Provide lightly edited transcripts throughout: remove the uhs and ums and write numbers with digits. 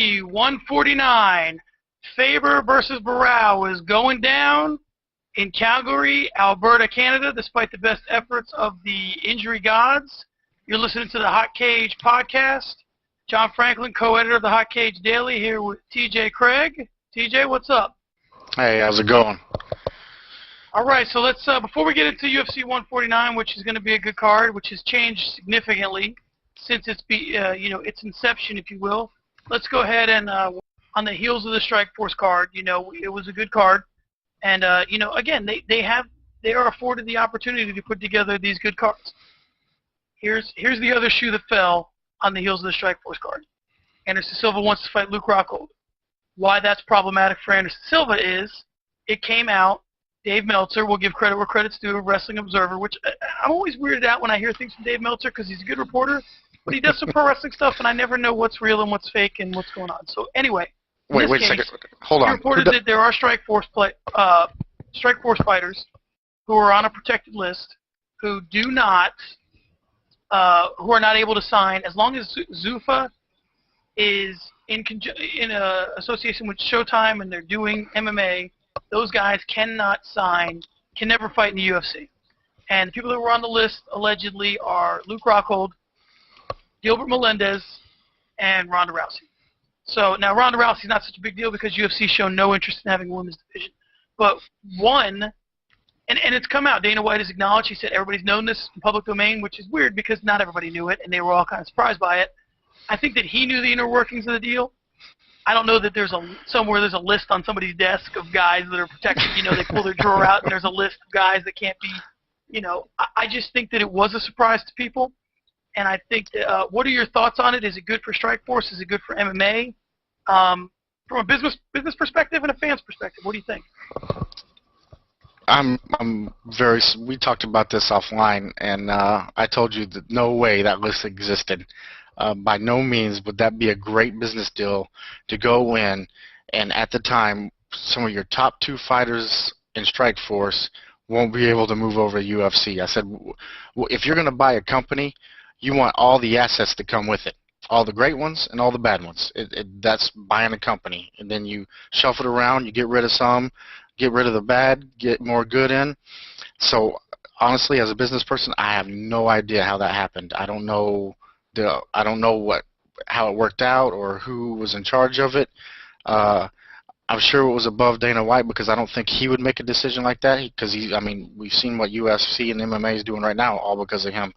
149, Faber versus Barao is going down in Calgary, Alberta, Canada, despite the best efforts of the injury gods. You're listening to the Hot Cage podcast. John Franklin, co-editor of the Hot Cage Daily, here with TJ Craig. TJ, what's up? Hey, how's it going? All right, so let's before we get into UFC 149, which is going to be a good card, which has changed significantly since its inception, if you will. Let's go ahead and on the heels of the Strikeforce card, it was a good card, and again, they are afforded the opportunity to put together these good cards. Here's the other shoe that fell on the heels of the Strikeforce card. Anderson Silva wants to fight Luke Rockhold. Why that's problematic for Anderson Silva is it came out. Dave Meltzer will give credit where credit's due, Wrestling Observer, which I'm always weirded out when I hear things from Dave Meltzer because he's a good reporter, but he does some pro wrestling stuff, and I never know what's real and what's fake and what's going on. So anyway, wait a second. Hold on. He reported that there are Strikeforce fighters who are on a protected list who are not able to sign as long as Zuffa is in association with Showtime and they're doing MMA. Those guys cannot sign, can never fight in the UFC. And the people that were on the list allegedly are Luke Rockhold, Gilbert Melendez, and Ronda Rousey. So now Ronda Rousey's not such a big deal because UFC's shown no interest in having a women's division. But and it's come out, Dana White has acknowledged, he said everybody's known this in public domain, which is weird because not everybody knew it, and they were all kind of surprised by it. I think that he knew the inner workings of the deal. I don't know that there's somewhere there's a list on somebody's desk of guys that are protected. They pull their drawer out and there's a list of guys that can't be, I just think that it was a surprise to people. And I think that, what are your thoughts on it? Is it good for Strikeforce? Is it good for MMA? From a business perspective and a fan's perspective, what do you think? We talked about this offline, and I told you that no way that list existed. By no means would that be a great business deal to go in, and at the time, some of your top two fighters in Strikeforce won't be able to move over to UFC. I said, if you're going to buy a company, you want all the assets to come with it, all the great ones and all the bad ones. That's buying a company, and then you shuffle it around, you get rid of some, get rid of the bad, get more good in. So honestly, as a business person, I have no idea how that happened. I don't know how it worked out or who was in charge of it. I'm sure it was above Dana White because I don't think he would make a decision like that because we've seen what UFC and MMA is doing right now all because of him.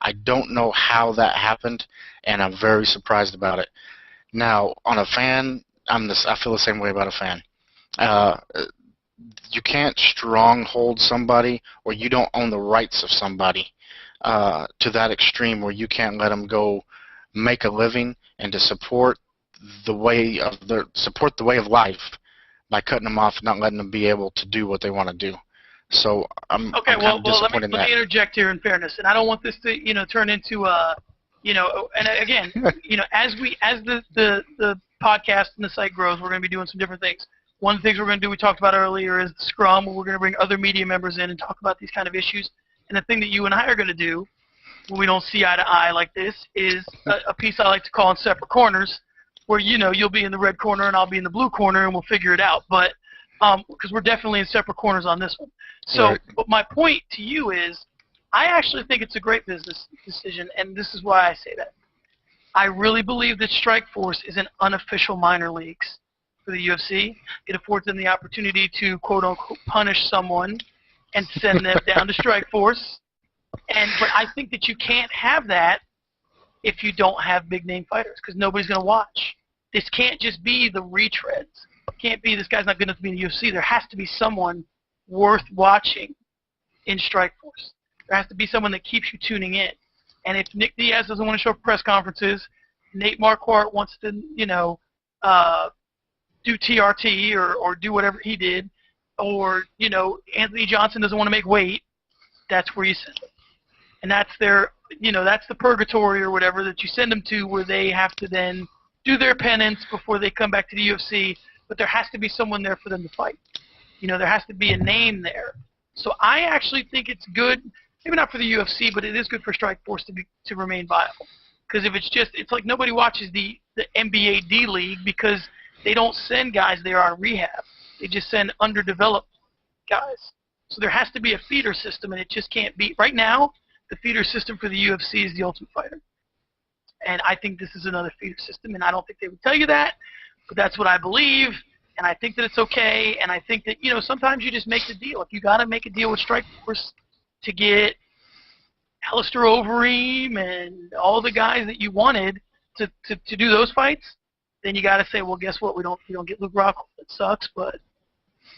I don't know how that happened, and I'm very surprised about it. Now, on a fan, I feel the same way about a fan. You can't stronghold somebody, or you don't own the rights of somebody to that extreme where you can't let them go make a living and to support the way of life by cutting them off and not letting them be able to do what they want to do. So I'm kind of disappointed in that. Let me interject here in fairness, and I don't want this to turn into and again as the podcast and the site grows, we're going to be doing some different things. One of the things we're going to do, we talked about earlier, is the Scrum, where we're going to bring other media members in and talk about these kind of issues. And the thing that you and I are going to do when we don't see eye to eye like this is a piece I like to call In Separate Corners, where you'll be in the red corner and I'll be in the blue corner and we'll figure it out. But because we're definitely in separate corners on this one. So, right. But my point to you is, I actually think it's a great business decision, and this is why I say that. I really believe that Strikeforce is an unofficial minor leagues for the UFC. It affords them the opportunity to, quote-unquote, punish someone and send them down to Strikeforce. But I think that you can't have that if you don't have big-name fighters, because nobody's going to watch. This can't just be the retreads. It can't be this guy's not good enough to be in the UFC. There has to be someone worth watching in Strikeforce. There has to be someone that keeps you tuning in. And if Nick Diaz doesn't want to show up for press conferences, Nate Marquardt wants to, do TRT or do whatever he did, or, Anthony Johnson doesn't want to make weight, that's where you send them. And that's that's the purgatory or whatever that you send them to, where they have to then do their penance before they come back to the UFC. But there has to be someone there for them to fight. There has to be a name there. So I actually think it's good, maybe not for the UFC, but it is good for Strikeforce to remain viable. Because if it's like nobody watches the the NBA D League because they don't send guys there on rehab. They just send underdeveloped guys. So there has to be a feeder system, and it just can't be. Right now, the feeder system for the UFC is the Ultimate Fighter. And I think this is another feeder system, and I don't think they would tell you that, but that's what I believe, and I think that it's okay, and I think that, sometimes you just make the deal. If you got to make a deal with Strikeforce to get Alistair Overeem and all the guys that you wanted to do those fights, then you got to say, well, guess what? We don't get Luke Rockhold. It sucks, but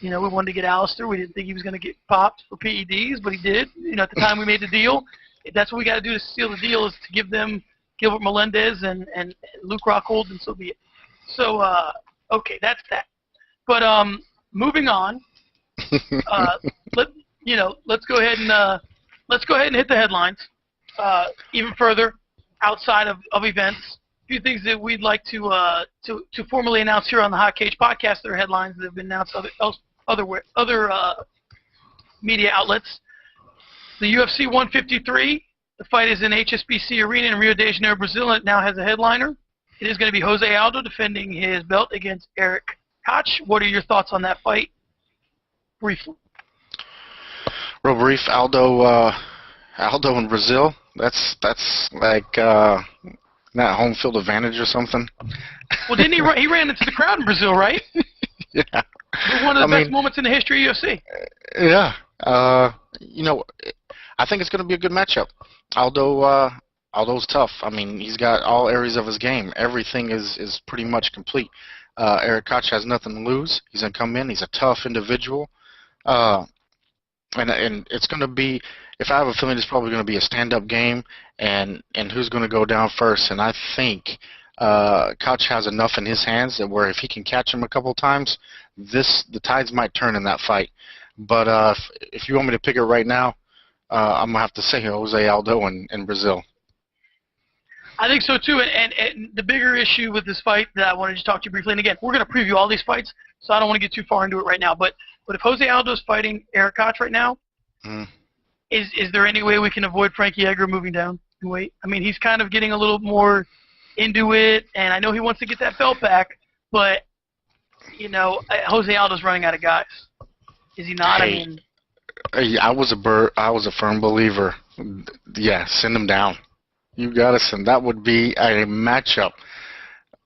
we wanted to get Alistair. We didn't think he was going to get popped for PEDs, but he did. At the time we made the deal, that's what we got to do to seal the deal, is to give them Gilbert Melendez and Luke Rockhold, and so be it. So okay, that's that. But moving on, let's go ahead and hit the headlines. Even further, outside of events, a few things that we'd like to formally announce here on the Hot Cage podcast. There are headlines that have been announced other media outlets. The UFC 153, the fight is in HSBC Arena in Rio de Janeiro, Brazil, and it now has a headliner. It is going to be Jose Aldo defending his belt against Eric Koch. What are your thoughts on that fight? Briefly. Real brief, Aldo in Brazil. That's like not home field advantage or something. Well, didn't he ran into the crowd in Brazil, right? Yeah. It was one of the best moments in the history of UFC. Yeah. I think it's going to be a good matchup. Aldo's tough. I mean, he's got all areas of his game. Everything is pretty much complete. Eric Koch has nothing to lose. He's going to come in. He's a tough individual. And it's going to be, if I have a feeling, it's probably going to be a stand-up game, and who's going to go down first. And I think Koch has enough in his hands that where if he can catch him a couple times, the tides might turn in that fight. But if you want me to pick it right now, I'm going to have to say Jose Aldo in Brazil. I think so, too. And the bigger issue with this fight that I wanted to talk to you briefly, and again, we're going to preview all these fights, so I don't want to get too far into it right now. But if Jose Aldo's fighting Eric Koch right now, is there any way we can avoid Frankie Edgar moving down in weight? I mean, he's kind of getting a little more into it, and I know he wants to get that belt back, but, Jose Aldo's running out of guys. Is he not? Hey, I was a firm believer. Yeah, send him down. You gotta send. That would be a matchup.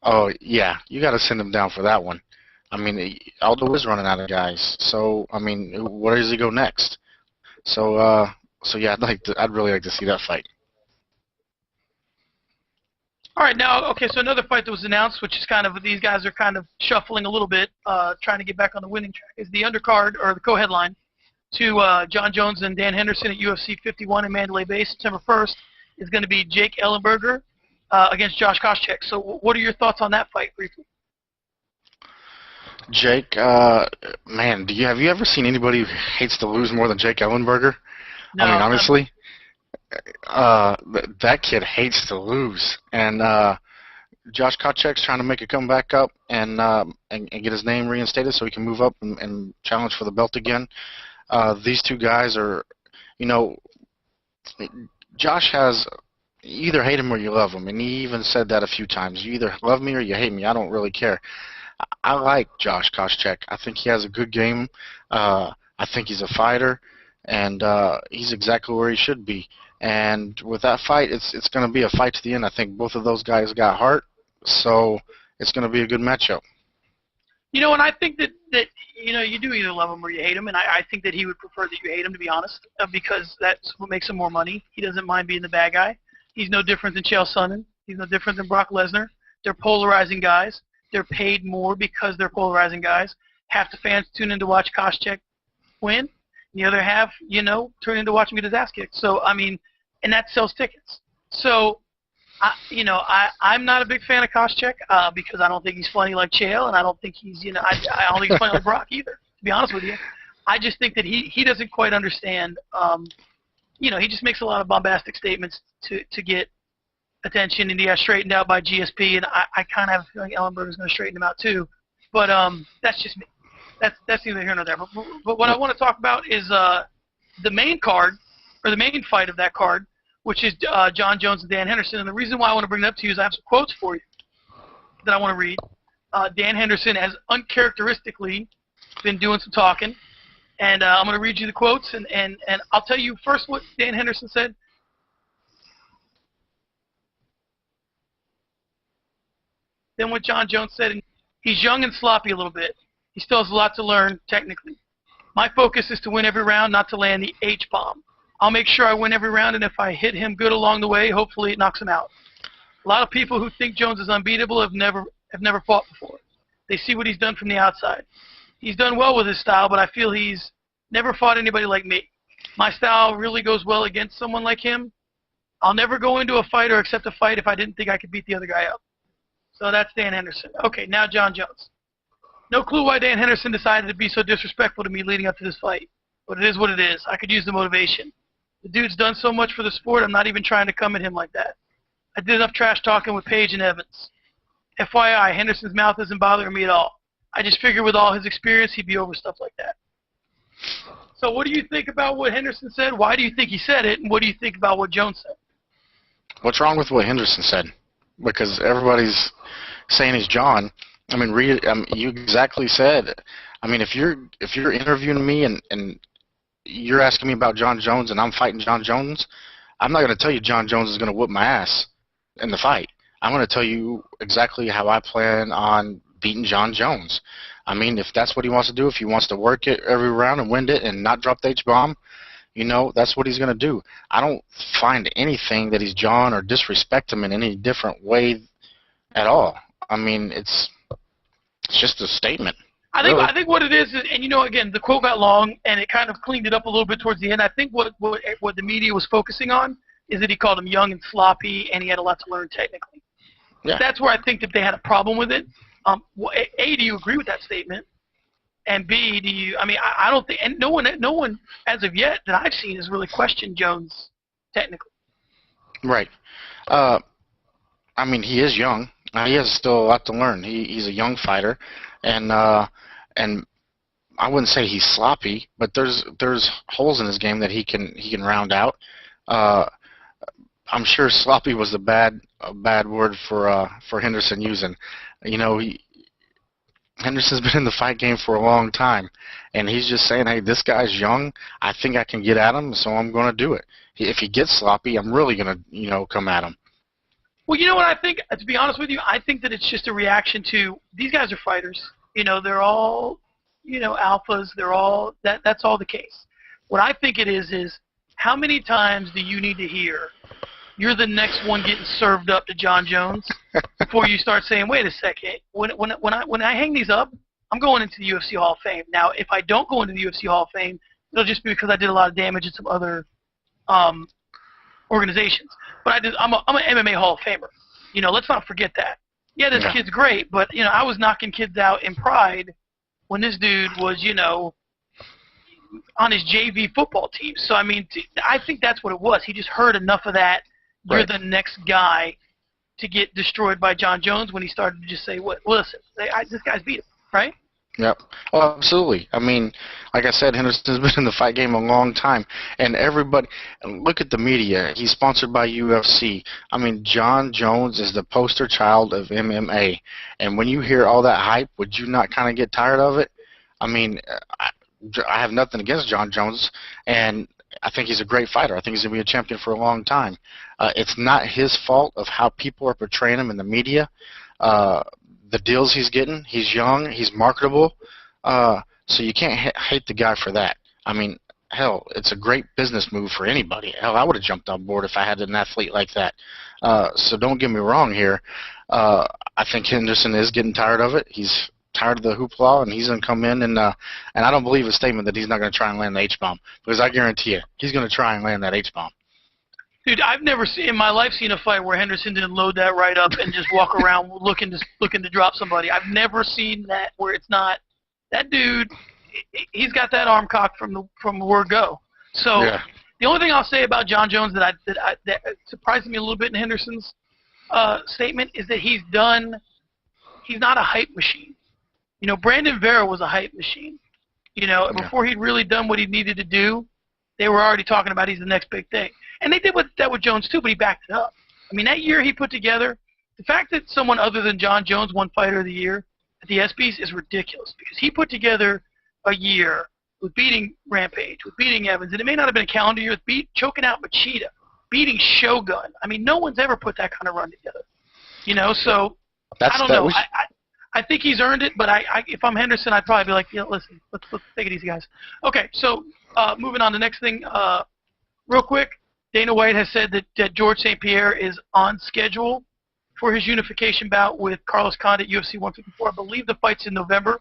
Oh yeah, you gotta send him down for that one. I mean, Aldo is running out of guys. So I mean, where does he go next? So yeah, I'd really like to see that fight. All right, now okay. So another fight that was announced, which is kind of, these guys are kind of shuffling a little bit, trying to get back on the winning track, is the undercard or the co-headline to John Jones and Dan Henderson at UFC 51 in Mandalay Bay, September 1st. Is going to be Jake Ellenberger against Josh Koscheck. So what are your thoughts on that fight, briefly? Jake, man, have you ever seen anybody who hates to lose more than Jake Ellenberger? No, I mean, honestly, that kid hates to lose. And Josh Koscheck's trying to make a comeback up and get his name reinstated so he can move up and challenge for the belt again. These two guys are, Josh has, you either hate him or you love him, and he even said that a few times. You either love me or you hate me. I don't really care. I like Josh Koscheck. I think he has a good game. I think he's a fighter, and he's exactly where he should be. And with that fight, it's going to be a fight to the end. I think both of those guys got heart, so it's going to be a good matchup. And I think that you do either love him or you hate him, and I think that he would prefer that you hate him, to be honest, because that's what makes him more money. He doesn't mind being the bad guy. He's no different than Chael Sonnen. He's no different than Brock Lesnar. They're polarizing guys. They're paid more because they're polarizing guys. Half the fans tune in to watch Koscheck win, and the other half, turn in to watch him get his ass kicked. So, I mean, and that sells tickets. So, I'm not a big fan of Koscheck because I don't think he's funny like Chael, and I don't think he's, I don't think he's funny like Brock either, to be honest with you. I just think that he doesn't quite understand, he just makes a lot of bombastic statements to get attention, and he got straightened out by GSP, and I kind of have a feeling Ellenberger's going to straighten him out too. But that's just me. That's neither here nor there. But what I want to talk about is the main card, or the main fight of that card, which is John Jones and Dan Henderson. And the reason why I want to bring that up to you is I have some quotes for you. that I want to read. Dan Henderson has uncharacteristically been doing some talking, and I'm going to read you the quotes, and I'll tell you first what Dan Henderson said. Then what John Jones said, and he's young and sloppy a little bit. He still has a lot to learn technically. My focus is to win every round, not to land the H-bomb. I'll make sure I win every round, and if I hit him good along the way, hopefully it knocks him out. A lot of people who think Jones is unbeatable have never fought before. They see what he's done from the outside. He's done well with his style, but I feel he's never fought anybody like me. My style really goes well against someone like him. I'll never go into a fight or accept a fight if I didn't think I could beat the other guy up. So that's Dan Henderson. Okay, now John Jones. No clue why Dan Henderson decided to be so disrespectful to me leading up to this fight. But it is what it is. I could use the motivation. The dude's done so much for the sport, I'm not even trying to come at him like that. I did enough trash talking with Page and Evans. FYI, Henderson's mouth isn't bothering me at all. I just figured with all his experience, he'd be over stuff like that. So what do you think about what Henderson said? Why do you think he said it? And what do you think about what Jones said? What's wrong with what Henderson said? Because everybody's saying he's John. I mean, you exactly said. I mean, if you're interviewing me and you're asking me about John Jones and I'm fighting John Jones, I'm not going to tell you John Jones is going to whoop my ass in the fight. I'm going to tell you exactly how I plan on beating John Jones. I mean, if that's what he wants to do, if he wants to work it every round and win it and not drop the H-bomb, you know, that's what he's going to do. I don't find anything that he's John or disrespect him in any different way at all. I mean, it's just a statement. I think what it is, and you know, again, the quote got long, and it kind of cleaned it up a little bit towards the end. I think what the media was focusing on is that he called him young and sloppy, and he had a lot to learn technically. Yeah. That's where I think that they had a problem with it. A, do you agree with that statement? And B, do you? I mean, I don't think, and no one as of yet that I've seen has really questioned Jones technically. Right. I mean, he is young. He has still a lot to learn. He's a young fighter, and I wouldn't say he's sloppy, but there's holes in his game that he can round out. I'm sure sloppy was a bad word for Henderson using. You know, Henderson's been in the fight game for a long time, and he's just saying, hey, this guy's young. I think I can get at him, so I'm going to do it. If he gets sloppy, I'm really going to, come at him. Well, you know what I think? To be honest with you, I think that it's just a reaction to these guys are fighters. You know, they're all, alphas. They're all that's all the case. What I think it is how many times do you need to hear you're the next one getting served up to John Jones before you start saying, wait a second, when I hang these up, I'm going into the UFC Hall of Fame. Now, if I don't go into the UFC Hall of Fame, it'll just be because I did a lot of damage in some other organizations. But I'm an MMA Hall of Famer. Let's not forget that. Yeah, this kid's great, but I was knocking kids out in Pride when this dude was, on his JV football team. So I mean, I think that's what it was. He just heard enough of that. You're the next guy to get destroyed by John Jones when he started to just say, "What? Listen, this guy's beat him, right?" Yep. Oh, absolutely. I mean, like I said, Henderson's been in the fight game a long time, and everybody, look at the media. He's sponsored by UFC. I mean, John Jones is the poster child of MMA, and when you hear all that hype, would you not kind of get tired of it? I mean, I have nothing against John Jones, and I think he's a great fighter. I think he's going to be a champion for a long time. It's not his fault of how people are portraying him in the media. The deals he's getting, he's young, he's marketable, so you can't hate the guy for that. I mean, hell, it's a great business move for anybody. Hell, I would have jumped on board if I had an athlete like that. So don't get me wrong here. I think Henderson is getting tired of it. He's tired of the hoopla, and he's going to come in, and I don't believe a statement that he's not going to try and land the H-bomb, because I guarantee you, he's going to try and land that H-bomb. Dude, I've never in my life seen a fight where Henderson didn't load that right up and just walk around looking to drop somebody. I've never seen that where it's not that dude. He's got that arm cocked from the word go. So the only thing I'll say about John Jones that surprised me a little bit in Henderson's statement is that he's not a hype machine. Brandon Vera was a hype machine. Before he'd really done what he needed to do, they were already talking about he's the next big thing. And they did that with Jones too, but he backed it up. I mean, that year he put together the fact that someone other than John Jones won Fighter of the Year at the ESPYs is ridiculous because he put together a year with beating Rampage, with beating Evans, and it may not have been a calendar year, with choking out Machida, beating Shogun. I mean, no one's ever put that kind of run together. You know, so I don't know. I think he's earned it, but if I'm Henderson, I'd probably be like, listen, let's take it easy, guys. Okay, so moving on to the next thing. Real quick, Dana White has said that George St. Pierre is on schedule for his unification bout with Carlos Condit at UFC 154. I believe the fight's in November.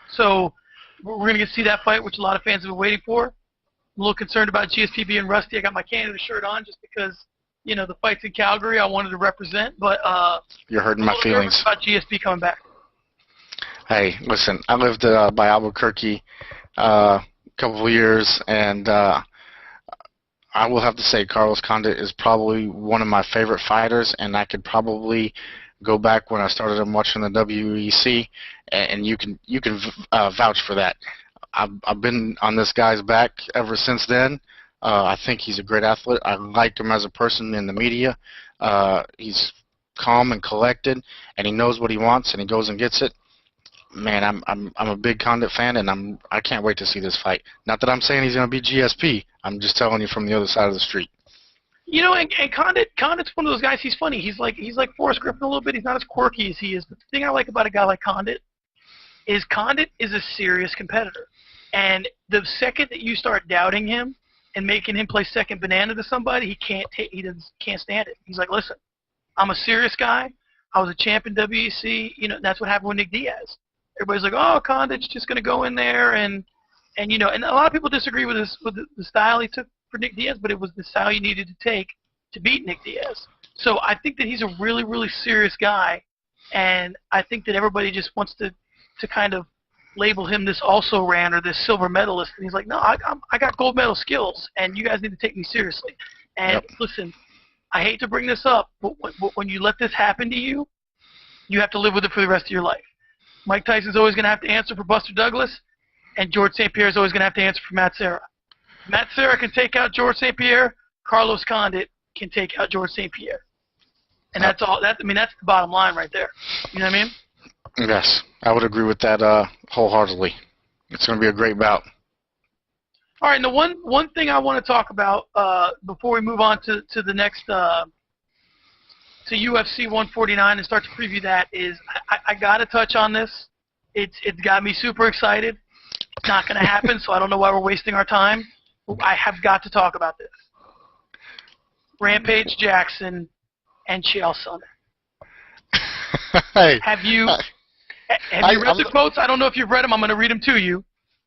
So we're going to get to see that fight, which a lot of fans have been waiting for. I'm a little concerned about GSP being rusty. I got my Canada shirt on just because, the fight's in Calgary. I wanted to represent, but you're hurting my feelings about GSP coming back. Hey, listen, I lived by Albuquerque a couple of years, and I will have to say Carlos Condit is probably one of my favorite fighters, and I could probably go back when I started watching the WEC, and you can vouch for that. I've been on this guy's back ever since then. I think he's a great athlete. I like him as a person in the media. He's calm and collected, and he knows what he wants, and he goes and gets it. Man, I'm a big Condit fan, and I can't wait to see this fight. Not that I'm saying he's going to be GSP. I'm just telling you from the other side of the street. And Condit's one of those guys. He's funny. He's like Forrest Griffin a little bit. He's not as quirky as he is. But the thing I like about a guy like Condit is a serious competitor. And the second that you start doubting him and making him play second banana to somebody, he can't stand it. He's like, listen, I'm a serious guy. I was a champ in WEC. That's what happened with Nick Diaz. Everybody's like, oh, Condit's just going to go in there and a lot of people disagree with the style he took for Nick Diaz, but it was the style you needed to take to beat Nick Diaz. So I think that he's a really, really serious guy, and I think that everybody just wants to kind of label him this also-ran or this silver medalist, and he's like, no, I got gold medal skills, and you guys need to take me seriously. And Listen, I hate to bring this up, but when you let this happen to you, you have to live with it for the rest of your life. Mike Tyson's always going to have to answer for Buster Douglas, and George St. Pierre is always going to have to answer for Matt Serra. Matt Serra can take out George St. Pierre. Carlos Condit can take out George St. Pierre. And that's all. That's the bottom line right there. You know what I mean? Yes, I would agree with that wholeheartedly. It's going to be a great bout. All right, now one thing I want to talk about before we move on to the next to UFC 149 and start to preview that is I got to touch on this. It's got me super excited. It's not going to happen, so I don't know why we're wasting our time. I have got to talk about this. Rampage Jackson and Chael Sonnen. Hey, have you read the quotes? I don't know if you've read them. I'm going to read them to you.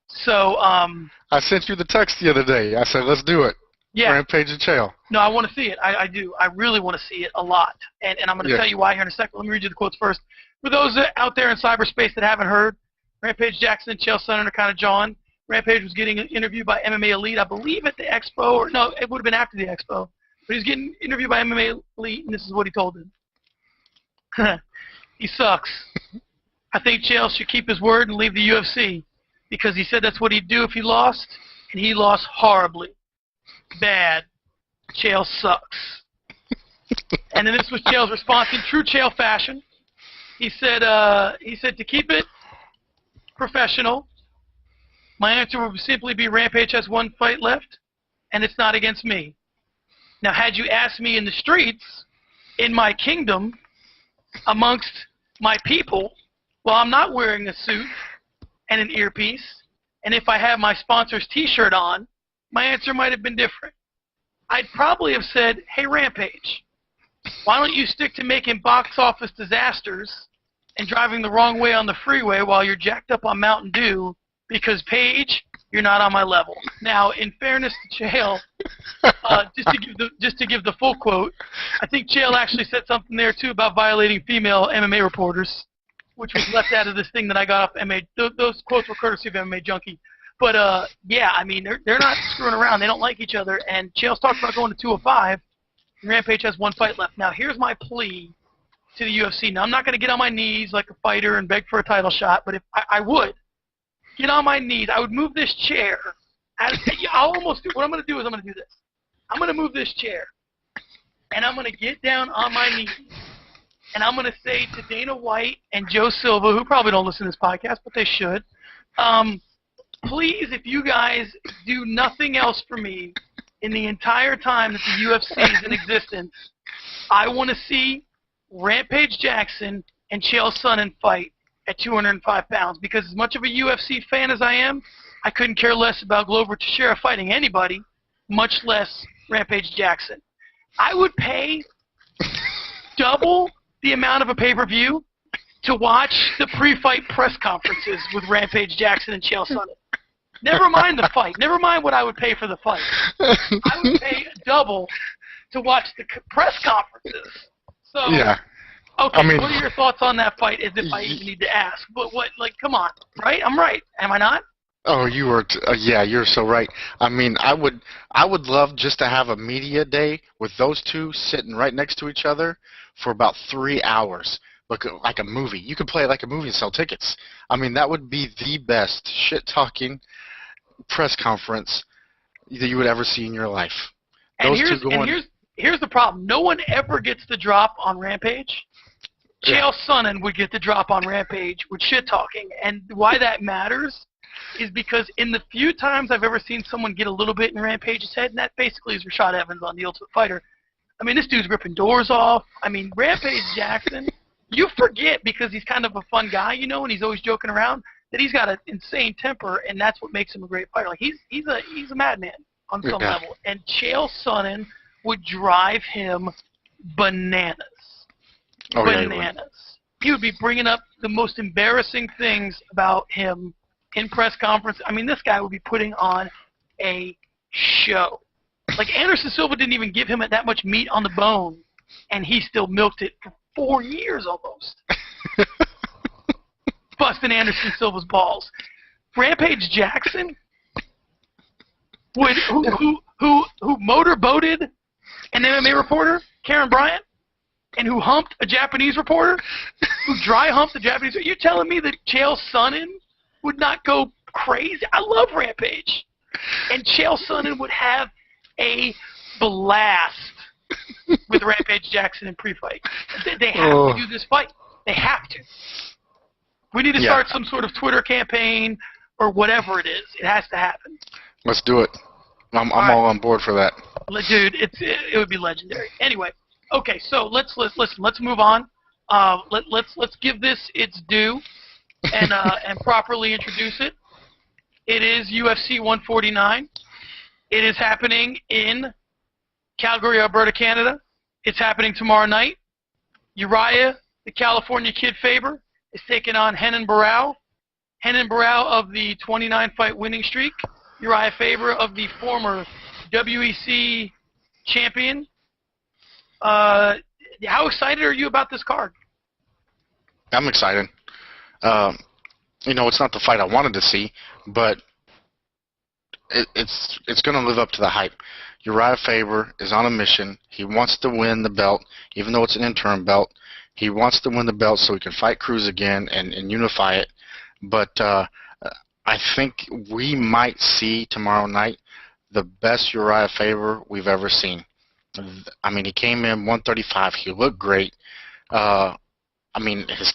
So I sent you the text the other day. I said, let's do it. Yeah. Rampage and Chael. No, I want to see it. I do. I really want to see it a lot. And I'm going to tell you why here in a second. Let me read you the quotes first. For those out there in cyberspace that haven't heard, Rampage Jackson and Chael Sonnen are kind of jawing. Rampage was getting interviewed by MMA Elite, I believe at the Expo, or no, it would have been after the Expo. But he's getting interviewed by MMA Elite, and this is what he told them. He sucks. I think Chael should keep his word and leave the UFC because he said that's what he'd do if he lost, and he lost horribly. Bad. Chael sucks. And then this was Chael's response in true Chael fashion. He said to keep it professional, my answer would simply be Rampage has one fight left, and it's not against me. Now, had you asked me in the streets, in my kingdom, amongst my people, well, I'm not wearing a suit and an earpiece, and if I have my sponsor's T-shirt on, my answer might have been different. I'd probably have said, hey, Rampage, why don't you stick to making box office disasters and driving the wrong way on the freeway while you're jacked up on Mountain Dew, because, Paige, you're not on my level. Now, in fairness to Chael, just to give the full quote, I think Chael actually said something there, too, about violating female MMA reporters, which was left out of this thing that I got off MMA. Those quotes were courtesy of MMA Junkie. But, yeah, I mean, they're not screwing around. They don't like each other. And Chael's talked about going to 205. And Rampage has one fight left. Now, here's my plea to the UFC. Now, I'm not going to get on my knees like a fighter and beg for a title shot, but if I would get on my knees, I would move this chair. I'll almost do what I'm going to do is I'm going to do this. I'm going to move this chair and I'm going to get down on my knees, and I'm going to say to Dana White and Joe Silva, who probably don't listen to this podcast, but they should, please, if you guys do nothing else for me in the entire time that the UFC is in existence, I want to see Rampage Jackson and Chael Sonnen fight at 205 pounds, because as much of a UFC fan as I am, I couldn't care less about Glover Teixeira fighting anybody, much less Rampage Jackson. I would pay double the amount of a pay-per-view to watch the pre-fight press conferences with Rampage Jackson and Chael Sonnen. Never mind the fight. Never mind what I would pay for the fight. I would pay double to watch the press conferences. So, yeah. Okay, I mean, what are your thoughts on that fight, as if I even need to ask? But come on, right? I'm right. Am I not? Oh, you were. Yeah, you're so right. I mean, I would love just to have a media day with those two sitting right next to each other for about 3 hours, like a movie. You could play it like a movie and sell tickets. I mean, that would be the best shit-talking press conference that you would ever see in your life. And here's the problem. No one ever gets the drop on Rampage. Chael Sonnen would get the drop on Rampage with shit-talking. And why that matters is because in the few times I've ever seen someone get a little bit in Rampage's head, and that basically is Rashad Evans on The Ultimate Fighter, I mean, this dude's ripping doors off. I mean, Rampage Jackson, you forget, because he's kind of a fun guy, you know, and he's always joking around, that he's got an insane temper, and that's what makes him a great fighter. Like, he's a madman on some level. And Chael Sonnen would drive him bananas. Oh, bananas. Yeah, he would be bringing up the most embarrassing things about him in press conference. I mean, this guy would be putting on a show. Like, Anderson Silva didn't even give him that much meat on the bone, and he still milked it for 4 years almost. Busting Anderson Silva's balls. Rampage Jackson, who motorboated an MMA reporter, Karen Bryant, and who humped a Japanese reporter, who dry humped a Japanese reporter. You're telling me that Chael Sonnen would not go crazy? I love Rampage. And Chael Sonnen would have a blast with Rampage Jackson in pre-fight. They have to do this fight. They have to. We need to start some sort of Twitter campaign or whatever it is. It has to happen. Let's do it. I'm all on board for that. Dude, it would be legendary. Anyway, okay, so let's move on. Let's give this its due and properly introduce it. It is UFC 149. It is happening in Calgary, Alberta, Canada. It's happening tomorrow night. Uriah, the California Kid Faber, is taking on Renan Barao. Renan Barao of the 29-fight winning streak. Uriah Faber of the former WEC champion. How excited are you about this card? I'm excited. You know, it's not the fight I wanted to see, but it's going to live up to the hype. Uriah Faber is on a mission. He wants to win the belt, even though it's an interim belt. He wants to win the belt so he can fight Cruz again and unify it. But I think we might see tomorrow night the best Uriah Faber we've ever seen. I mean, he came in 135. He looked great. I mean, his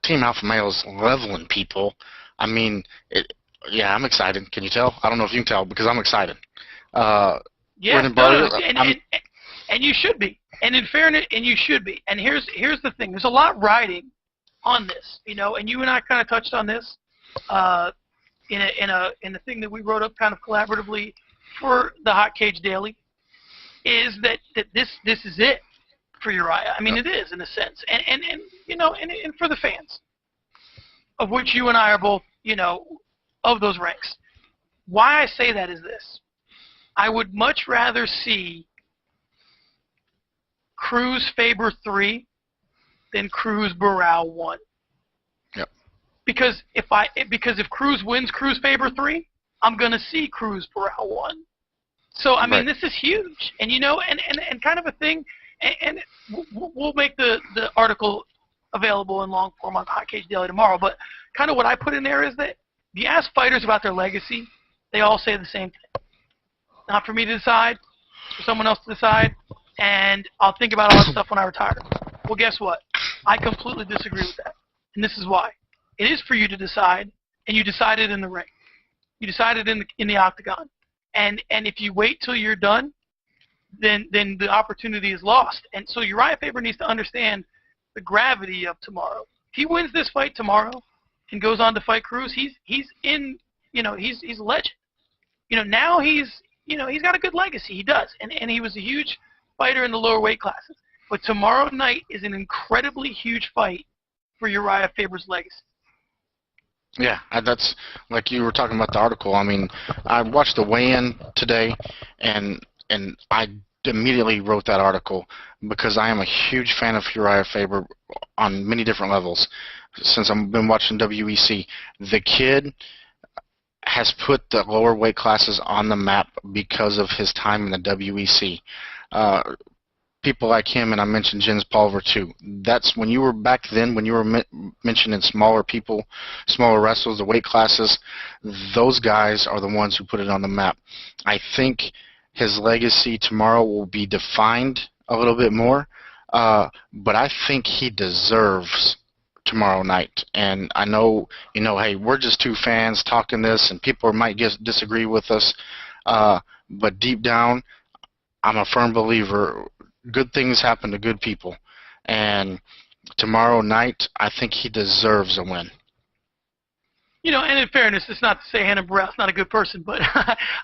Team Alpha Male is leveling people. I mean, yeah, I'm excited. Can you tell? I don't know if you can tell because I'm excited. And you should be. And in fairness, and you should be. And here's the thing. There's a lot riding on this, you know. And you and I kind of touched on this in the thing that we wrote up kind of collaboratively for the Hot Cage Daily. Is that this is it for Uriah? I mean, it is in a sense, and you know, and for the fans, of which you and I are both, you know, of those ranks. Why I say that is this: I would much rather see Cruz Faber 3 than Cruz Barao 1. Yep. Because if Cruz wins Cruz Faber 3, I'm gonna see Cruz Barao 1. So I mean, this is huge, and you know, and kind of a thing, and we'll make the article available in long form on Hot Cage Daily tomorrow. But kind of what I put in there is that if you ask fighters about their legacy, they all say the same thing. Not for me to decide, for someone else to decide. and I'll think about all that stuff when I retire. Well, guess what? I completely disagree with that, and this is why. It is for you to decide, and you decide it in the ring. You decide it in the octagon, and if you wait till you're done, then the opportunity is lost. And so Uriah Faber needs to understand the gravity of tomorrow. If he wins this fight tomorrow and goes on to fight Cruz, he's in, he's a legend. Now he's got a good legacy. He does, and he was a huge fighter in the lower weight classes. But tomorrow night is an incredibly huge fight for Uriah Faber's legacy. Yeah, that's like you were talking about the article. I mean, I watched the weigh-in today, and I immediately wrote that article because I am a huge fan of Uriah Faber on many different levels. Since I've been watching WEC, the kid has put the lower weight classes on the map because of his time in the WEC. People like him, and I mentioned Jens Pulver too. That's when you were back then, when you were mentioning smaller people, smaller wrestlers, the weight classes, those guys are the ones who put it on the map. I think his legacy tomorrow will be defined a little bit more, but I think he deserves tomorrow night. And I know, hey, we're just two fans talking this, and people might disagree with us, but deep down, I'm a firm believer good things happen to good people. And tomorrow night, I think he deserves a win. And in fairness, it's not to say Hannah Barrao's not a good person, but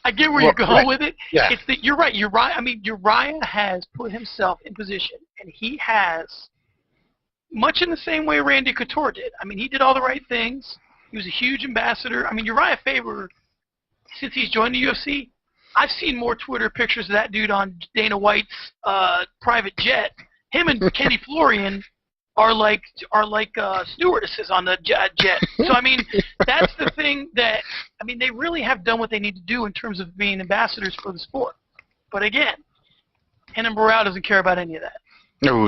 I get where you're going with it. Yeah. It's that you're right. Uriah has put himself in position, and he has, much in the same way Randy Couture did. I mean, he did all the right things. He was a huge ambassador. I mean, Uriah Faber, since he's joined the UFC, I've seen more Twitter pictures of that dude on Dana White's private jet. Him and Kenny Florian are like stewardesses on the jet. So, I mean, that's the thing that, they really have done what they need to do in terms of being ambassadors for the sport. But again, Hannah Barao doesn't care about any of that. No.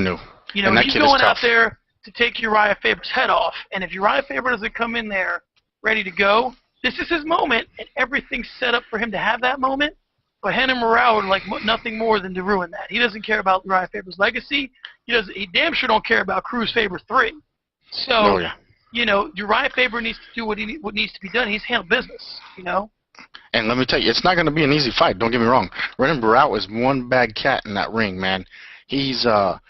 He's going out there to take Uriah Faber's head off. And if Uriah Faber doesn't come in there ready to go, this is his moment, and everything's set up for him to have that moment. But Hannah Barao would like nothing more than to ruin that. He doesn't care about Uriah Faber's legacy. He damn sure don't care about Cruz Faber 3. So, Uriah Faber needs to do what needs to be done. He's handled business, And let me tell you, it's not going to be an easy fight. Don't get me wrong. Hannah Barao is one bad cat in that ring, man. He's a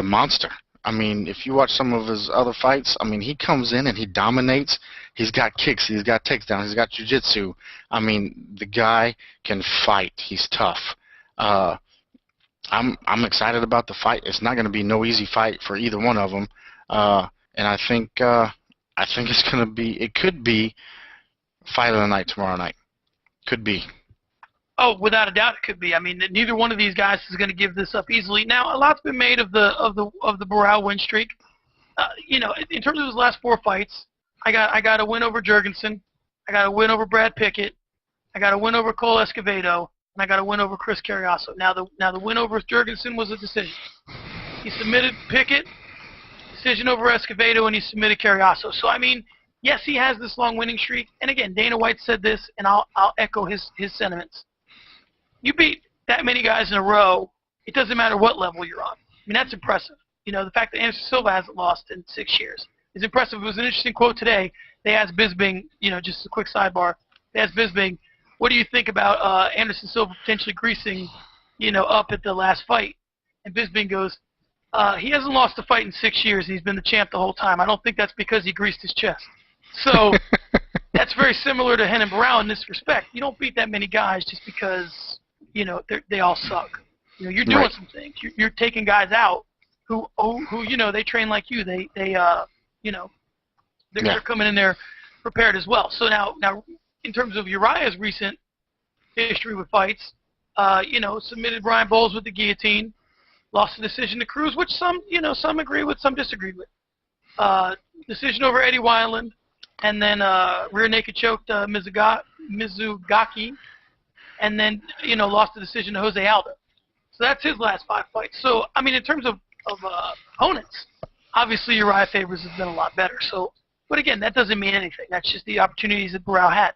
monster. I mean, if you watch some of his other fights, he comes in and he dominates. He's got kicks. He's got takedowns. He's got jiu-jitsu. The guy can fight. He's tough. I'm excited about the fight. It's not going to be no easy fight for either one of them. And I think it's going to be. It could be fight of the night tomorrow night. Could be. Oh, without a doubt, it could be. Neither one of these guys is going to give this up easily. Now, a lot's been made of the Barao win streak. In terms of his last 4 fights, I got a win over Jurgensen, I got a win over Brad Pickett, I got a win over Cole Escovedo, and I got a win over Chris Carriasso. Now the win over Jurgensen was a decision. He submitted Pickett, decision over Escovedo, and he submitted Carriasso. So yes, he has this long winning streak. And again, Dana White said this, and I'll echo his sentiments. You beat that many guys in a row, it doesn't matter what level you're on. That's impressive. The fact that Anderson Silva hasn't lost in 6 years is impressive. It was an interesting quote today. They asked Bisping, just a quick sidebar, they asked Bisping, what do you think about Anderson Silva potentially greasing, up at the last fight? And Bisping goes, he hasn't lost a fight in 6 years, and he's been the champ the whole time. I don't think that's because he greased his chest. So that's very similar to Hannah Barao in this respect. You don't beat that many guys just because they all suck. You're doing some things. You're taking guys out who they train like you. They're coming in there prepared as well. So now in terms of Uriah's recent history with fights, submitted Brian Bowles with the guillotine, lost the decision to Cruz, which some agree with, some disagreed with. Decision over Eddie Wineland, and then rear naked choked Mizugaki, and then lost the decision to Jose Aldo. So that's his last 5 fights. So in terms of opponents, obviously Uriah Faber has been a lot better. So, but again, that doesn't mean anything. That's just the opportunities that Barao had.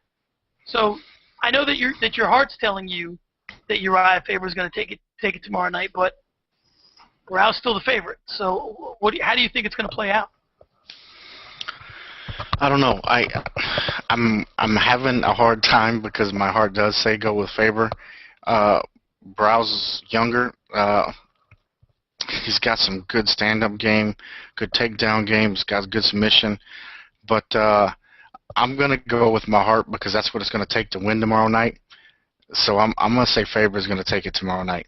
So I know that your heart's telling you that Uriah Faber is going to take it tomorrow night, but Barao's still the favorite. So how do you think it's going to play out? I don't know. I'm having a hard time because my heart does say go with Faber. Barao's younger. He's got some good stand-up game, good takedown game. He's got good submission. But I'm going to go with my heart because that's what it's going to take to win tomorrow night. So I'm going to say Faber is going to take it tomorrow night.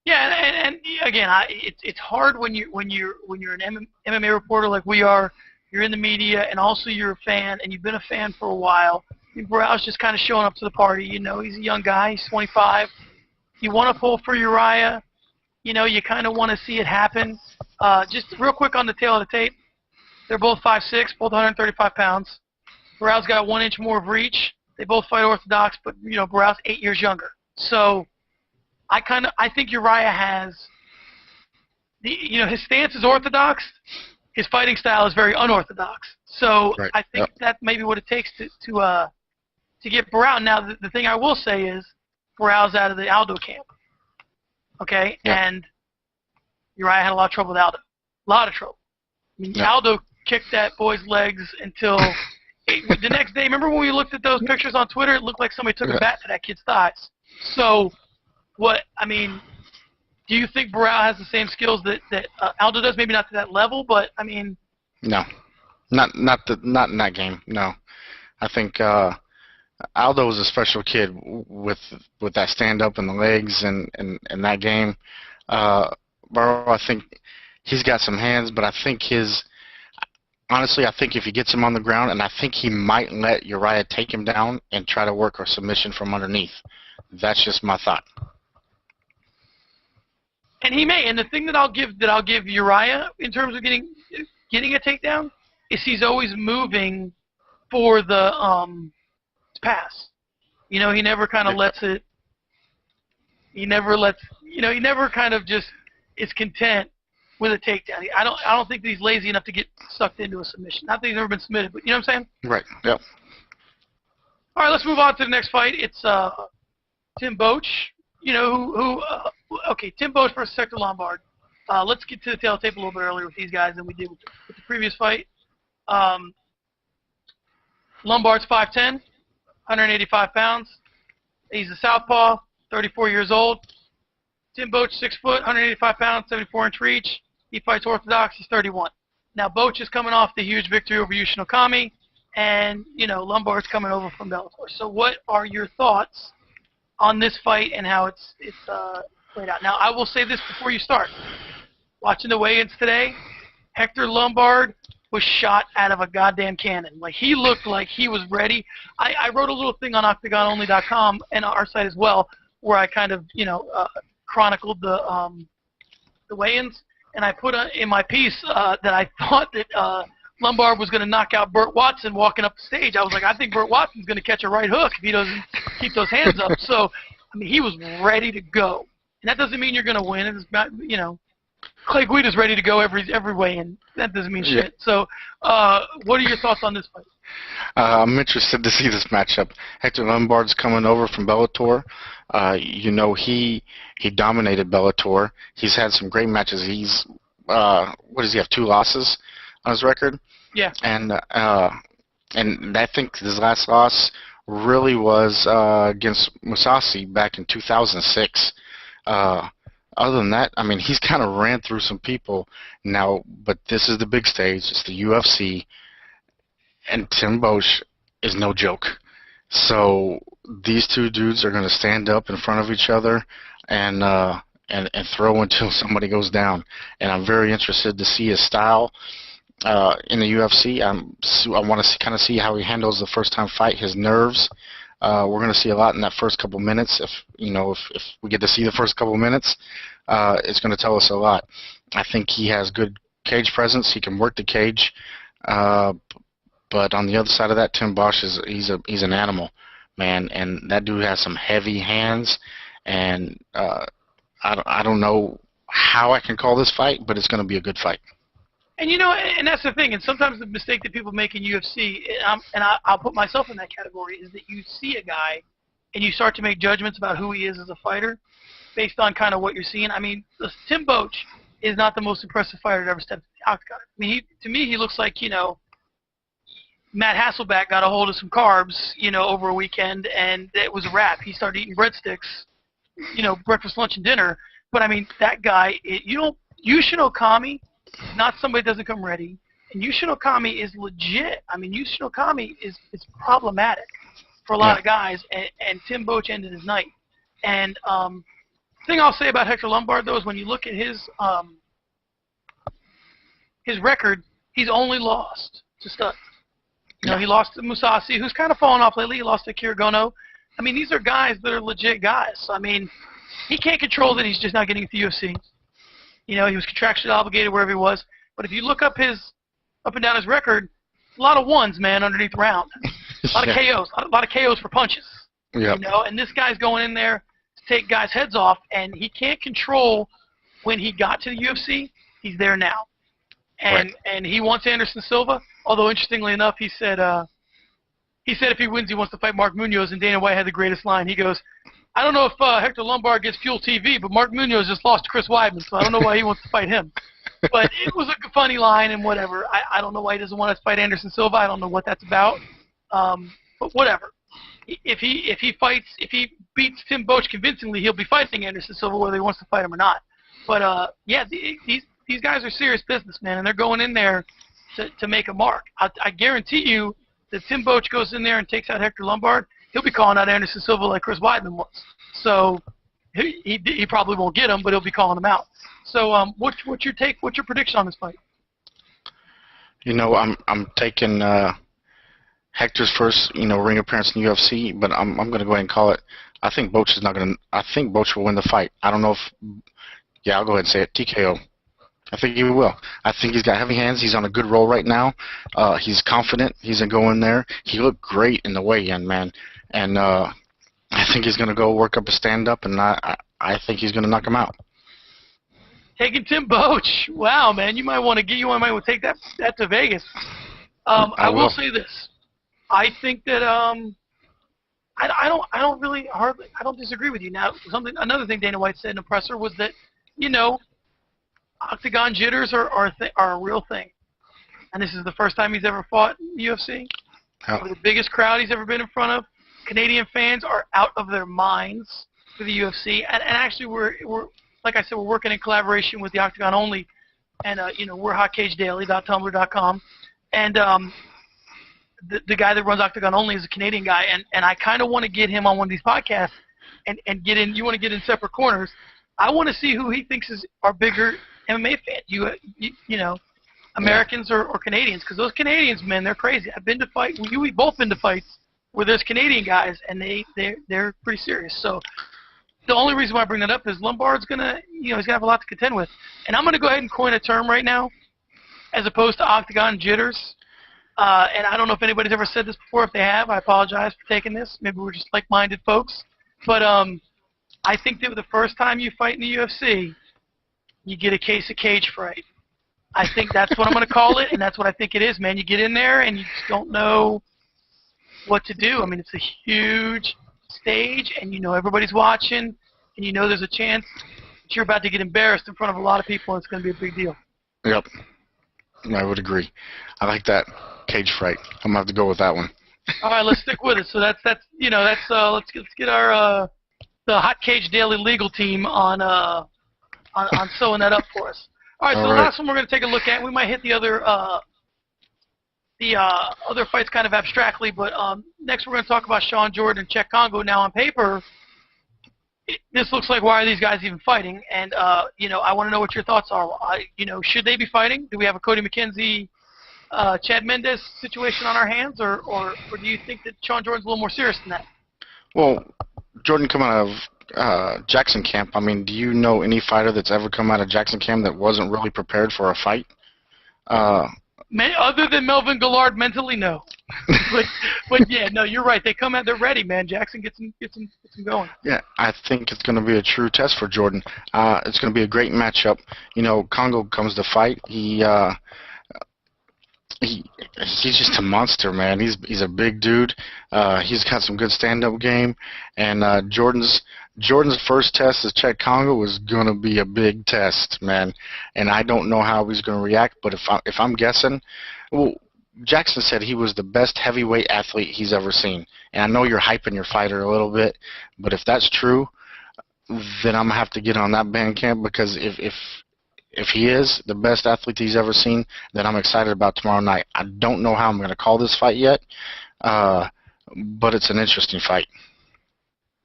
Yeah, and again, it's hard when you're an MMA reporter like we are. You're in the media, and also you're a fan, and you've been a fan for a while. Barao's just kind of showing up to the party. You know, he's a young guy. He's 25. You want to pull for Uriah. You know, you kind of want to see it happen. Just real quick on the tail of the tape, they're both 5'6", both 135 pounds. Barao's got 1 inch more of reach. They both fight orthodox, but you know, Barao's 8 years younger. So I think Uriah has his stance is orthodox. His fighting style is very unorthodox. So right. I think that's maybe what it takes to get Barao. Now the thing I will say is Barao's out of the Aldo camp. Okay, and Uriah had a lot of trouble with Aldo. A lot of trouble. I mean, Aldo kicked that boy's legs until the next day. Remember when we looked at those pictures on Twitter? It looked like somebody took a bat to that kid's thighs. So, do you think Barao has the same skills that Aldo does? Maybe not to that level, but I mean. No, not in that game. No, I think Aldo was a special kid with that stand up and the legs and that game. Barao, I think he's got some hands, but I think honestly, I think if he gets him on the ground, and I think he might let Uriah take him down and try to work a submission from underneath. That's just my thought. And he may. And the thing that I'll give Uriah in terms of getting a takedown is he's always moving for the pass. You know, he never kind of lets it. He never kind of just is content with a takedown. I don't think that he's lazy enough to get sucked into a submission. Not that he's never been submitted, but you know what I'm saying? Right. Yep. All right, let's move on to the next fight. It's Tim Boetsch. You know okay, Tim Boetsch versus Hector Lombard. Let's get to the tail tape a little bit earlier with these guys than we did with the previous fight. Lombard's 5'10", 185 pounds. He's a southpaw, 34 years old. Tim Boetsch, 6 foot, 185 pounds, 74-inch reach. He fights orthodox. He's 31. Now, Boetsch is coming off the huge victory over Yushin Okami, and, you know, Lombard's coming over from Bellator. So what are your thoughts on this fight and how it's played out? Now, I will say this before you start. Watching the weigh-ins today, Hector Lombard was shot out of a goddamn cannon. Like, he looked like he was ready. I wrote a little thing on OctagonOnly.com and our site as well, where I kind of, chronicled the weigh-ins, and I put in my piece that I thought that Lombard was going to knock out Burt Watson walking up the stage. I was like, I think Burt Watson's going to catch a right hook if he doesn't keep those hands up. So, I mean, he was ready to go. And that doesn't mean you're going to win. It's not, Clay Guida's ready to go every weigh-in. That doesn't mean shit. So, what are your thoughts on this fight? I'm interested to see this matchup. Hector Lombard's coming over from Bellator. He dominated Bellator. He's had some great matches. He's what does he have? 2 losses on his record. Yeah. And I think his last loss really was against Musasi back in 2006. Other than that, I mean, he's kind of ran through some people now, but this is the big stage. It's the UFC, and Tim Boetsch is no joke. So these two dudes are going to stand up in front of each other and throw until somebody goes down. And I'm very interested to see his style in the UFC. I want to kind of see how he handles the first-time fight, his nerves. We're going to see a lot in that first couple minutes. If we get to see the first couple minutes, it's going to tell us a lot. I think he has good cage presence. He can work the cage. But on the other side of that, Tim Boetsch he's an animal, man, and that dude has some heavy hands. And I don't know how I can call this fight, but it's going to be a good fight. And and that's the thing. And sometimes the mistake that people make in UFC, and I'll put myself in that category, is that you see a guy and you start to make judgments about who he is as a fighter based on kind of what you're seeing. I mean, Tim Boach is not the most impressive fighter that ever stepped in the octagon. I mean, to me, he looks like, Matt Hasselbeck got a hold of some carbs, over a weekend, and it was a wrap. He started eating breadsticks, breakfast, lunch, and dinner. But, I mean, that guy, Yushin Okami, not somebody that doesn't come ready. And Yushin Okami is legit. I mean, Yushin Okami is problematic for a lot of guys, and Tim Boach ended his night. And the thing I'll say about Hector Lombard, though, is when you look at his record, he's only lost to studs. He lost to Musasi, who's kind of fallen off lately. He lost to Kirigono. I mean, these are guys that are legit guys. So, I mean, he can't control that he's just not getting into the UFC. He was contractually obligated wherever he was. But if you look up and down his record, a lot of ones, man, underneath the round. A lot of KOs. A lot of KOs for punches. Yep. And this guy's going in there to take guys' heads off, and he can't control when he got to the UFC. He's there now. And he wants Anderson Silva, although interestingly enough, he said if he wins, he wants to fight Mark Munoz, and Dana White had the greatest line. He goes, I don't know if Hector Lombard gets Fuel TV, but Mark Munoz just lost to Chris Weidman, so I don't know why he wants to fight him. But it was a funny line and whatever. I don't know why he doesn't want to fight Anderson Silva. I don't know what that's about. But whatever. If he beats Tim Boach convincingly, he'll be fighting Anderson Silva whether he wants to fight him or not. But these guys are serious business, man, and they're going in there to make a mark. I guarantee you that Tim Boach goes in there and takes out Hector Lombard, he'll be calling out Anderson Silva like Chris Weidman was. So he probably won't get him, but he'll be calling him out. So what's your take? What's your prediction on this fight? I'm taking Hector's first ring appearance in the UFC, but I'm going to go ahead and call it. I think Boach is not going to. I think Boach will win the fight. I don't know if. Yeah, I'll go ahead and say it. TKO. I think he will. I think he's got heavy hands. He's on a good roll right now. He's confident. He's going to go in there. He looked great in the weigh-in, man. And I think he's going to go work up a stand-up, and I think he's going to knock him out. Taking Tim Boach. Wow, man. You might want to take that to Vegas. I will say this. I think that I don't disagree with you. Now, another thing Dana White said in the presser was that, octagon jitters are a real thing. And this is the first time he's ever fought in the UFC. Oh. The biggest crowd he's ever been in front of. Canadian fans are out of their minds for the UFC. And actually, we're like I said, we're working in collaboration with the Octagon Only. And, we're hotcagedaily.tumblr.com. And the guy that runs Octagon Only is a Canadian guy. And I kind of want to get him on one of these podcasts and get in. You want to get in separate corners. I want to see who he thinks are bigger MMA fans. Americans or Canadians, because those Canadians, man, they're crazy. I've been to fight. We've both been to fights where there's Canadian guys, and they're pretty serious. So the only reason why I bring that up is Lombard's gonna have a lot to contend with, and I'm gonna go ahead and coin a term right now, as opposed to octagon jitters. And I don't know if anybody's ever said this before. If they have, I apologize for taking this. Maybe we're just like-minded folks, but I think that the first time you fight in the UFC, you get a case of cage fright. I think that's what I'm going to call it, and that's what I think it is, man. You get in there, and you just don't know what to do. I mean, it's a huge stage, and everybody's watching, and there's a chance that you're about to get embarrassed in front of a lot of people, and it's going to be a big deal. Yep. I would agree. I like that cage fright. I'm going to have to go with that one. All right, let's stick with it. So let's get our the Hot Cage Daily legal team on sewing that up for us. All right, so the last one we're going to take a look at. We might hit the other fights kind of abstractly, but next we're going to talk about Sean Jordan and Czech Congo. Now, on paper, this looks like, why are these guys even fighting? And I want to know what your thoughts are. Should they be fighting? Do we have a Cody McKenzie, Chad Mendes situation on our hands, or do you think that Sean Jordan's a little more serious than that? Well, Jordan coming out of Jackson camp, I mean, do you know any fighter that's ever come out of Jackson camp that wasn't really prepared for a fight? Other than Melvin Gillard, mentally, no. but yeah, no, you're right. They come out, they're ready, man. Jackson gets them going. Yeah, I think it's going to be a true test for Jordan. It's going to be a great matchup. Congo comes to fight. he he's just a monster, man. He's a big dude. He's got some good stand-up game, and Jordan's first test as Czech Congo was gonna be a big test, man. And I don't know how he's gonna react, but if I'm guessing, well, Jackson said he was the best heavyweight athlete he's ever seen. And I know you're hyping your fighter a little bit, but if that's true, then I'm gonna have to get on that band camp, because if he is the best athlete he's ever seen, then I'm excited about tomorrow night. I don't know how I'm going to call this fight yet, but it's an interesting fight.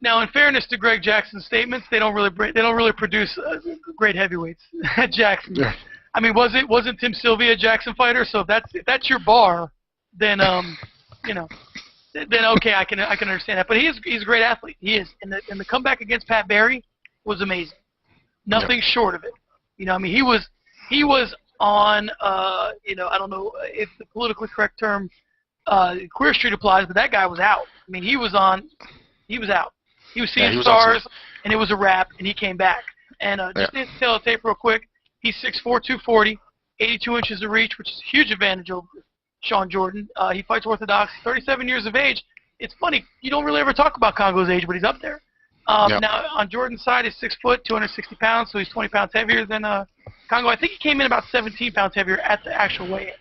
Now, in fairness to Greg Jackson's statements, they don't really produce great heavyweights at Jackson. Yeah. I mean, wasn't Tim Sylvia a Jackson fighter? So if that's your bar, then then okay, I can understand that. But he's a great athlete. He is, and the comeback against Pat Barry was amazing. Nothing short of it. I mean, he was on, I don't know if the politically correct term, Queer Street applies, but that guy was out. I mean, he was out. He was seeing stars, and it was a wrap, and he came back. And just to tell the tape real quick, he's 6'4", 240, 82 inches of reach, which is a huge advantage over Sean Jordan. He fights orthodox, 37 years of age. It's funny, you don't really ever talk about Congo's age, but he's up there. Now, on Jordan's side, he's 6 foot, 260 pounds, so he's 20 pounds heavier than Congo. I think he came in about 17 pounds heavier at the actual weigh-in.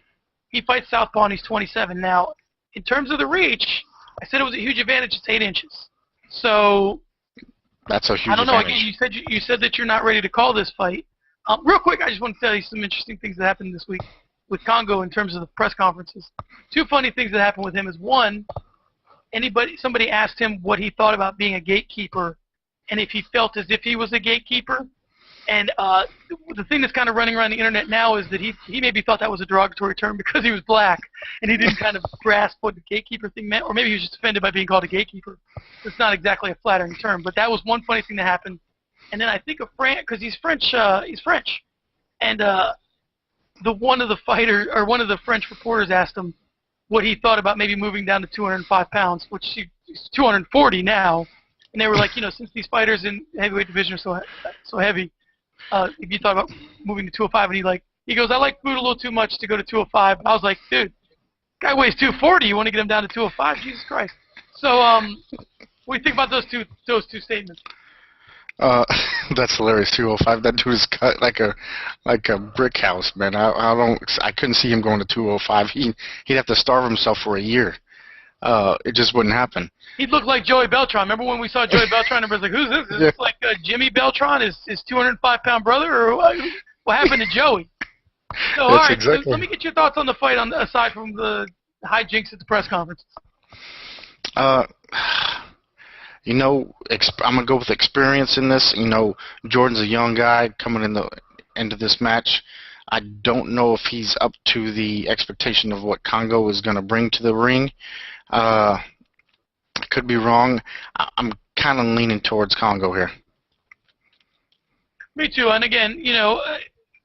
He fights southpaw, and he's 27. Now, in terms of the reach, I said it was a huge advantage. It's 8 inches. So that's a huge I don't know. advantage. Again, you said that you're not ready to call this fight. Real quick, I just want to tell you some interesting things that happened this week with Congo in terms of the press conferences. Two funny things that happened with him is, one, somebody asked him what he thought about being a gatekeeper and if he felt as if he was a gatekeeper. And the thing that's kind of running around the internet now is that he maybe thought that was a derogatory term because he was black and he didn't kind of grasp what the gatekeeper thing meant, or maybe he was just offended by being called a gatekeeper. It's not exactly a flattering term, but that was one funny thing that happened. And then I think of because he's French, and one of the French reporters asked him what he thought about maybe moving down to 205 pounds, which he's 240 now. And they were like, since these fighters in heavyweight division are so heavy, if you thought about moving to 205, and he goes, I like food a little too much to go to 205. And I was like, dude, guy weighs 240. You want to get him down to 205? Jesus Christ. So, what do you think about those two statements? That's hilarious. 205. That dude is cut like a brick house, man. I couldn't see him going to 205. He'd have to starve himself for a year. It just wouldn't happen. He'd look like Joey Beltran. Remember when we saw Joey Beltran? And everybody's like, "Who's this? Is this like Jimmy Beltran, his 205-pound brother, or what happened to Joey?" So, all right, exactly. So let me get your thoughts on the fight, aside from the hijinks at the press conference. I'm gonna go with experience in this. Jordan's a young guy coming into this match. I don't know if he's up to the expectation of what Congo is going to bring to the ring. I could be wrong. I'm kind of leaning towards Congo here. Me too. And again,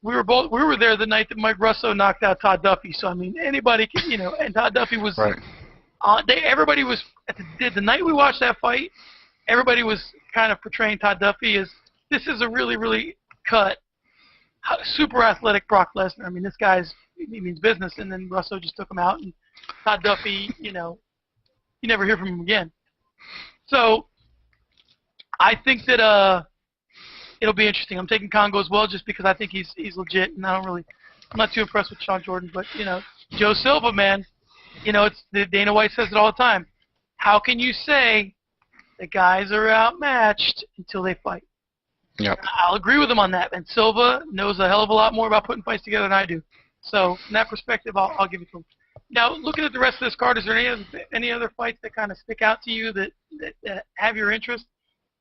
we were there the night that Mike Russo knocked out Todd Duffy. So I mean, anybody can, and Todd Duffy was. Right. Everybody was the night we watched that fight. Everybody was kind of portraying Todd Duffy as this is a really, really cut, super athletic Brock Lesnar. I mean, this he means business. And then Russo just took him out, and Todd Duffy, you never hear from him again. So I think that it'll be interesting. I'm taking Congo as well, just because I think he's legit, and I'm not too impressed with Sean Jordan. But Joe Silva, man, it's Dana White says it all the time. How can you say the guys are outmatched until they fight? Yep. I'll agree with him on that. And Silva knows a hell of a lot more about putting fights together than I do. So from that perspective, I'll give it to him. Now, looking at the rest of this card, is there any other fights that kind of stick out to you that have your interest?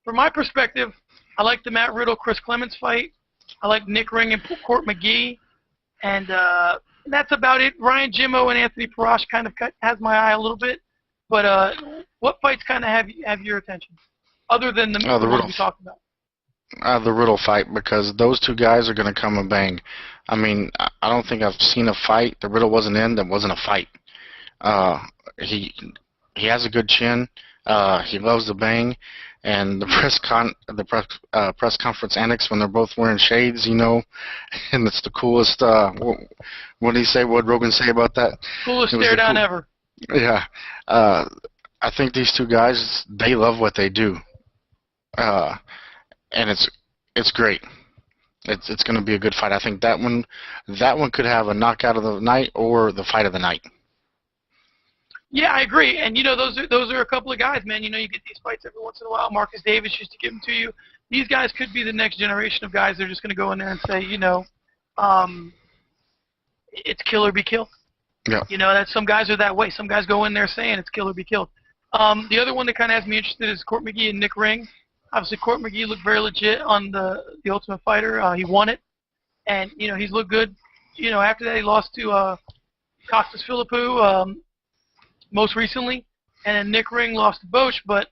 From my perspective, I like the Matt Riddle-Chris Clemens fight. I like Nick Ring and Court McGee. And that's about it. Ryan Jimmo and Anthony Parash kind of has my eye a little bit. But what fights kind of have your attention, other than the ones we talked about? The Riddle fight, because those two guys are going to come and bang. I mean, I don't think I've seen a fight that Riddle wasn't in that wasn't a fight. He has a good chin. He loves to bang, and the press conference annex when they're both wearing shades, and it's the coolest. What did he say? What did Rogan say about that? Coolest stare down ever. Yeah, I think these two guys, they love what they do, and it's great. It's going to be a good fight. I think that one could have a knockout of the night or the fight of the night. Yeah, I agree. And those are a couple of guys, man. You get these fights every once in a while. Marcus Davis used to give them to you. These guys could be the next generation of guys. They're just going to go in there and say, it's kill or be killed. Yeah. That some guys are that way. Some guys go in there saying it's kill or be killed. The other one that kind of has me interested is Court McGee and Nick Ring. Obviously, Court McGee looked very legit on the Ultimate Fighter. He won it, and he's looked good. After that, he lost to Costas Philippou most recently, and then Nick Ring lost to Bosch. But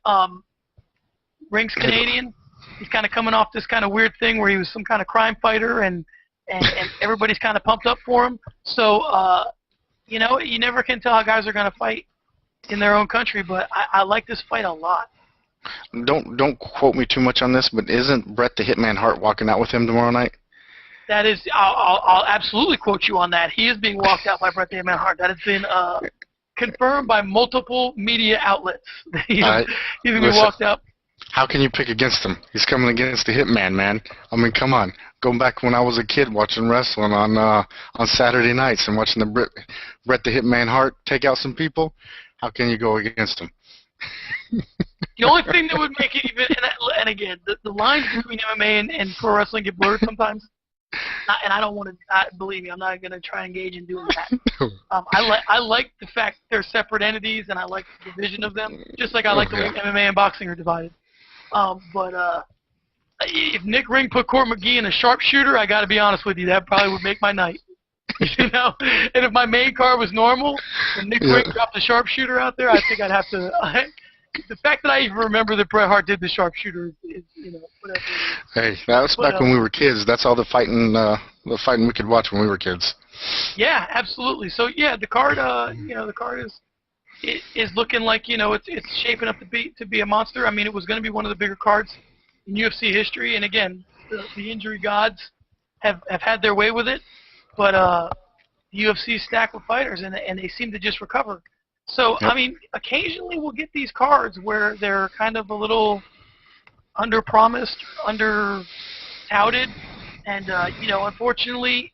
Ring's Canadian. He's kind of coming off this kind of weird thing where he was some kind of crime fighter, and everybody's kind of pumped up for him. So you never can tell how guys are going to fight in their own country. But I like this fight a lot. Don't quote me too much on this, but isn't Bret the Hitman Hart walking out with him tomorrow night? That is, I'll absolutely quote you on that. He is being walked out by Bret the Hitman Hart. That has been confirmed by multiple media outlets. He's going to be walked out. How can you pick against him? He's coming against the Hitman, man. I mean, come on. Going back when I was a kid watching wrestling on Saturday nights and watching the Bret the Hitman Hart take out some people, how can you go against him? The only thing that would make it even, and again, the lines between MMA and pro wrestling get blurred sometimes, and I don't want to, believe me, I'm not going to try and engage in doing that. I like the fact they're separate entities, and I like the division of them, just like I like the way MMA and boxing are divided. But if Nick Ring put Court McGee in a sharpshooter, I got to be honest with you, that probably would make my night. And if my main card was normal, and Nick Ring dropped a sharpshooter out there, I think I'd have to. The fact that I even remember that Bret Hart did the sharpshooter is, whatever. Hey, that was back when we were kids. That's all the fighting we could watch when we were kids. Yeah, absolutely. So yeah, the card, the card is looking like it's shaping up to be a monster. I mean, it was going to be one of the bigger cards in UFC history, and again, the injury gods have had their way with it. But UFC is stacked with fighters, and they seem to just recover. So, I mean, occasionally we'll get these cards where they're kind of a little under-promised, under-touted. And, unfortunately,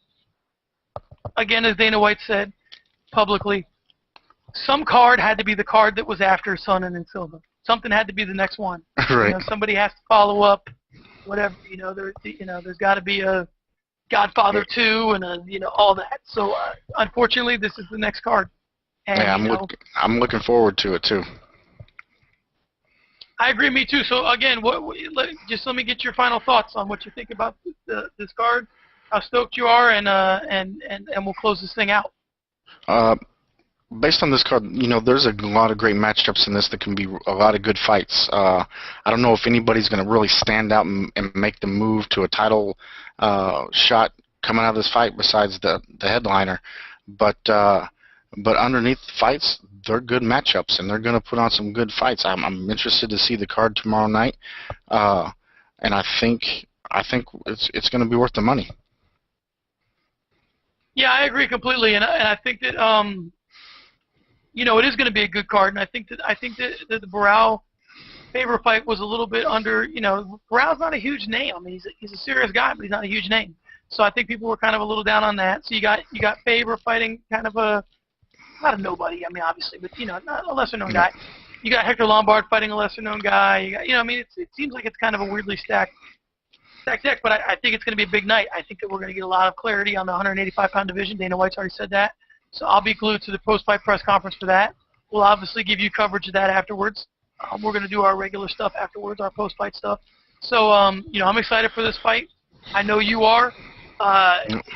again, as Dana White said publicly, some card had to be the card that was after Sonnen and Silva. Something had to be the next one. Right. Somebody has to follow up, whatever. There's got to be a Godfather 2 and all that. So unfortunately, this is the next card. And, I'm looking forward to it too. I agree, me too. So again, just let me get your final thoughts on what you think about this card, how stoked you are, and we'll close this thing out. Based on this card, there's a lot of great matchups in this that can be a lot of good fights. I don't know if anybody's going to really stand out and make the move to a title shot coming out of this fight besides the headliner. But underneath the fights, they're good matchups, and they're going to put on some good fights. I'm interested to see the card tomorrow night, and I think it's going to be worth the money. Yeah, I agree completely, and I think that it is going to be a good card, and I think that the Barao Faber fight was a little bit under. Barao's not a huge name. I mean, he's a serious guy, but he's not a huge name. So I think people were kind of a little down on that. So you got Faber fighting kind of not a nobody. I mean, obviously, but not a lesser known guy. You got Hector Lombard fighting a lesser known guy. You got, I mean, it seems like it's kind of a weirdly stacked deck, but I think it's going to be a big night. I think that we're going to get a lot of clarity on the 185-pound division. Dana White's already said that. So I'll be glued to the post-fight press conference for that. We'll obviously give you coverage of that afterwards. We're going to do our regular stuff afterwards, our post-fight stuff. So, I'm excited for this fight. I know you are.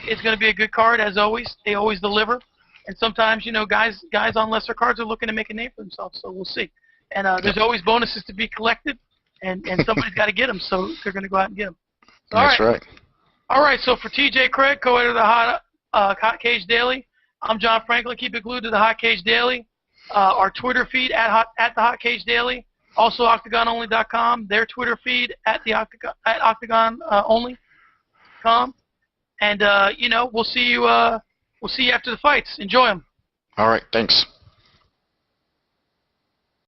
It's going to be a good card, as always. They always deliver. And sometimes, guys on lesser cards are looking to make a name for themselves, so we'll see. And there's always bonuses to be collected, and somebody's got to get them, so they're going to go out and get them. So, That's right. All right, so for TJ Craig, co-editor of the Hot Cage Daily, I'm John Franklin. Keep it glued to the Hot Cage Daily. Our Twitter feed at the Hot Cage Daily. Also, OctagonOnly.com, their Twitter feed at OctagonOnly.com, and we'll see you after the fights. Enjoy them. All right, thanks.